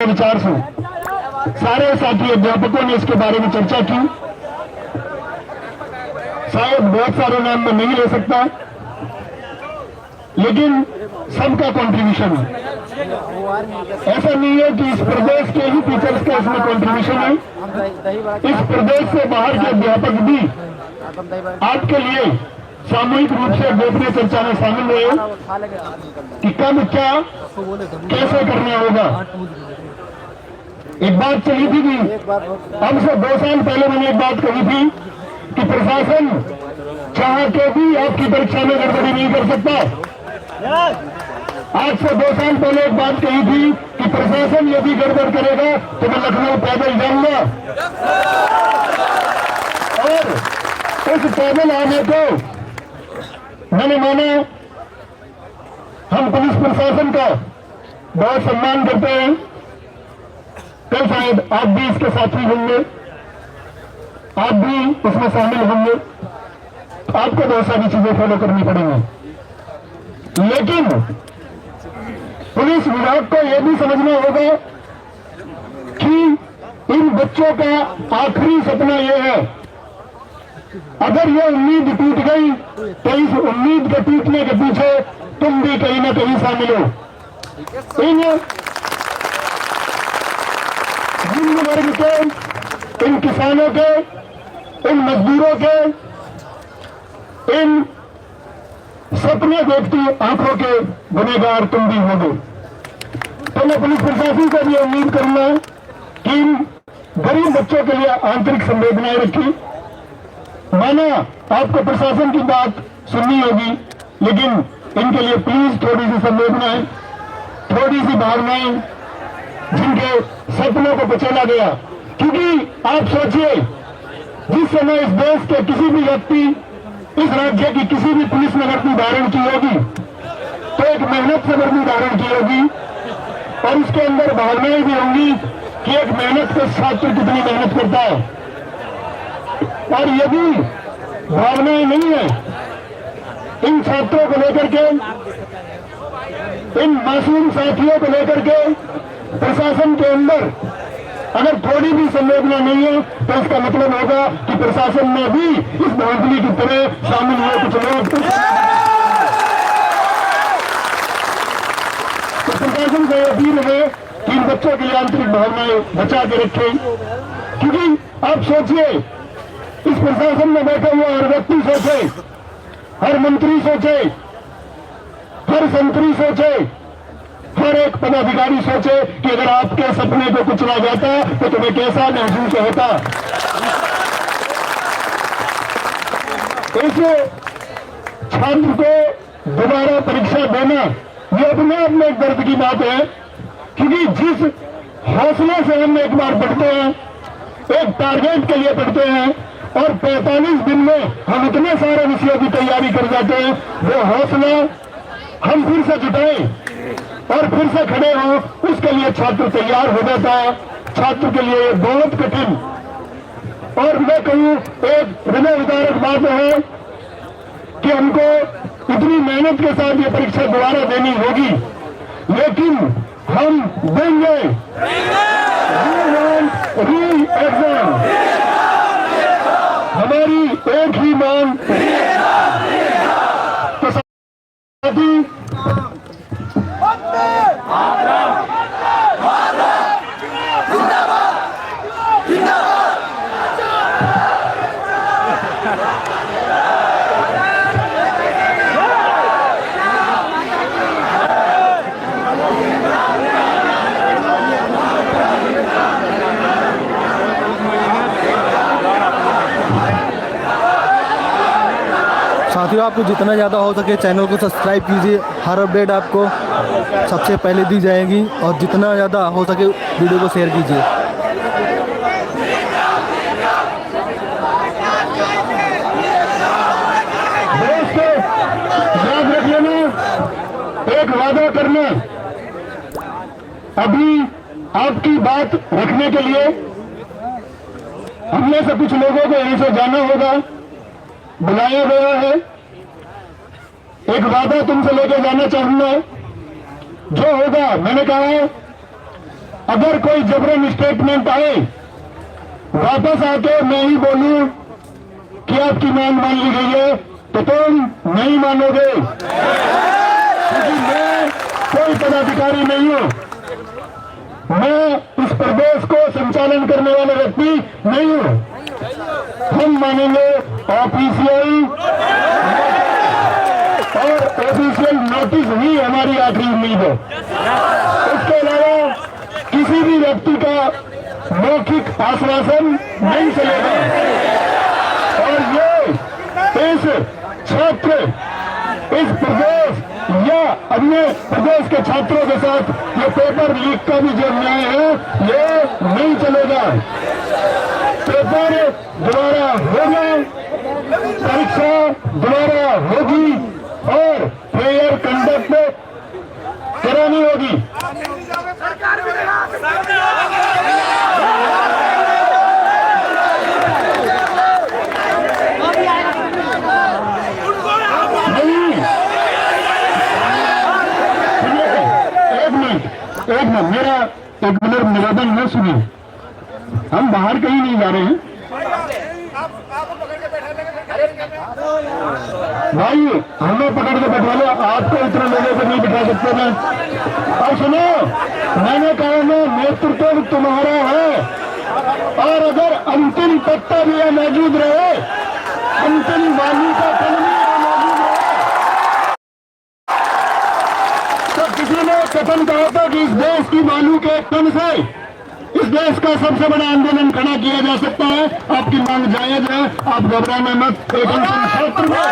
विचार से सारे साथी अध्यापकों ने इसके बारे में चर्चा की। शायद बहुत सारे नाम मैं नहीं ले सकता, लेकिन सबका कंट्रीब्यूशन है। ऐसा नहीं है कि इस प्रदेश के ही टीचर्स का इसमें कंट्रीब्यूशन है, इस प्रदेश से बाहर के अध्यापक भी आपके लिए सामूहिक रूप से गोपनीय चर्चा में शामिल हुए कि कब क्या कैसे करना होगा। एक बात चली थी कि हमसे 2 साल पहले मैंने एक बात कही थी कि प्रशासन चाह के भी आपकी परीक्षा में गड़बड़ी नहीं कर सकता। आज से 2 साल पहले एक बात कही थी कि प्रशासन यदि गड़बड़ करेगा तो मैं लखनऊ पैदल जाऊंगा, और उस पैदल आने को मैंने माना। हम पुलिस प्रशासन का बहुत सम्मान करते हैं। कल शायद आप भी इसके साथी होंगे, आप भी उसमें शामिल होंगे, आपको बहुत सारी चीजें फॉलो करनी पड़ेंगी। लेकिन पुलिस विभाग को यह भी समझना होगा कि इन बच्चों का आखिरी सपना यह है, अगर ये उम्मीद टूट गई तो इस उम्मीद के टूटने के पीछे तुम भी कहीं ना कहीं शामिल हो। इन वर्ग के, इन किसानों के, इन मजदूरों के, इन सपने देखती आंखों के गुनहगार तुम भी होगे। तो मैं पुलिस प्रशासन से भी उम्मीद करूंगा कि इन गरीब बच्चों के लिए आंतरिक संवेदनाएं रखी। माना आपको प्रशासन की बात सुननी होगी, लेकिन इनके लिए प्लीज थोड़ी सी संवेदनाएं, थोड़ी सी भावनाएं, जिनके सपनों को कुचला गया। क्योंकि आप सोचिए, जिस समय इस देश के किसी भी व्यक्ति, इस राज्य की किसी भी पुलिस ने भर्ती धारण की होगी तो एक मेहनत से भर्ती धारण की होगी, और उसके अंदर भावनाएं भी होंगी कि एक मेहनत का छात्र कितनी मेहनत करता है। और यदि भावनाएं नहीं है इन छात्रों को लेकर के, इन मासूम साथियों को लेकर के, प्रशासन के अंदर अगर थोड़ी भी संवेदना नहीं है तो इसका मतलब होगा कि प्रशासन में भी इस बाहुबली की तरह शामिल हुए कुछ लोग। तो प्रशासन से अपील है कि इन बच्चों के लिए आंतरिक भावनाएं बचा के रखें। क्योंकि आप सोचिए, इस प्रशासन में बैठे हुए हर व्यक्ति सोचे, हर मंत्री सोचे, हर संतरी सोचे, हर एक पदाधिकारी सोचे कि अगर आपके सपने को कुचला जाता तो तुम्हें कैसा महसूस होता। इस छात्र को दोबारा परीक्षा देना यह अपने आप में एक दर्द की बात है। क्योंकि जिस हौसले से हम एक बार पढ़ते हैं, एक टारगेट के लिए पढ़ते हैं, और 45 दिन में हम इतने सारे विषयों की तैयारी कर जाते हैं, वो हौसला हम फिर से जुटाएं और फिर से खड़े हों, उसके लिए छात्र तैयार हो जाता है। छात्र के लिए बहुत कठिन, और मैं कहूं एक हृदय विदारक बात है कि हमको इतनी मेहनत के साथ ये परीक्षा दोबारा देनी होगी, लेकिन हम देंगे री एग्जाम। हमारी एक ही मांग, तो साथी साथियों, आपको जितना ज़्यादा हो सके चैनल को सब्सक्राइब कीजिए। हर अपडेट आपको सबसे पहले दी जाएगी, और जितना ज़्यादा हो सके वीडियो को शेयर कीजिए। याद रख लेना, एक वादा करना, अभी आपकी बात रखने के लिए हमने से कुछ लोगों को यहीं से जाना होगा, बुलाया गया है। एक वादा तुमसे लेकर जाना चाहूंगा, जो होगा, मैंने कहा अगर कोई जबरन स्टेटमेंट आए, वापस आके मैं ही बोलूं कि आपकी मांग मान ली गई है, तो तुम नहीं मानोगे, क्योंकि मैं कोई पदाधिकारी नहीं हूं, मैं इस प्रदेश को संचालन करने वाला व्यक्ति नहीं हूं। हम मानेंगे ऑफिशियल और ऑफिशियल नोटिस ही हमारी आखिरी उम्मीद है। इसके अलावा किसी भी व्यक्ति का मौखिक आश्वासन नहीं चलेगा। और ये इस छात्र, इस प्रदेश या अन्य प्रदेश के छात्रों के साथ ये पेपर लीक का भी जो न्याय है, ये नहीं चलेगा। पेपर दोबारा होगा, परीक्षा दोबारा होगी और फेयर कंडक्ट करानी होगी। एक मिनट, मेरा एक मिनट निवेदन न सुनिए, हम बाहर कहीं नहीं जा रहे हैं भाई, हमें पकड़ के बैठा लो, आपको इतने लोगों को नहीं बिठा सकते मैं। और सुनो, मैंने कहा मैं नेतृत्व तुम्हारा है, और अगर अंतिम तख्ता भी मौजूद रहे, अंतिम वाली का कल भी मौजूद रहे, तो किसी ने कथन कहा था कि इस देश की बालू के तन से इस देश का सबसे बड़ा आंदोलन खड़ा किया जा सकता है। आपकी मांग जायज है, आप घबराना मत। एक अंतिम छात्र में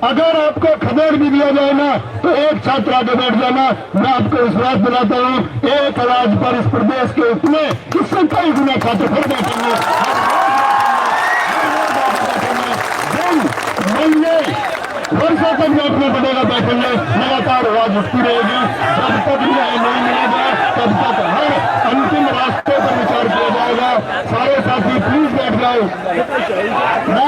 अगर आपको खदेड़ भी दिया जाए ना, तो एक छात्र आगे बैठ जाना, मैं आपको विश्वास दिलाता हूँ, एक आवाज पर इस प्रदेश के इतने इससे कई गुना छात्र फिर बैठेंगे। वर्षों तक बैठना पड़ेगा, बैठेंगे, लगातार आवाज उठती रहेगी। जब तक न्याय नहीं मिलेगा, तब तक हर अंतिम रास्ते पर विचार किया जाएगा। सारे साथी प्लीज बैठ जाओ।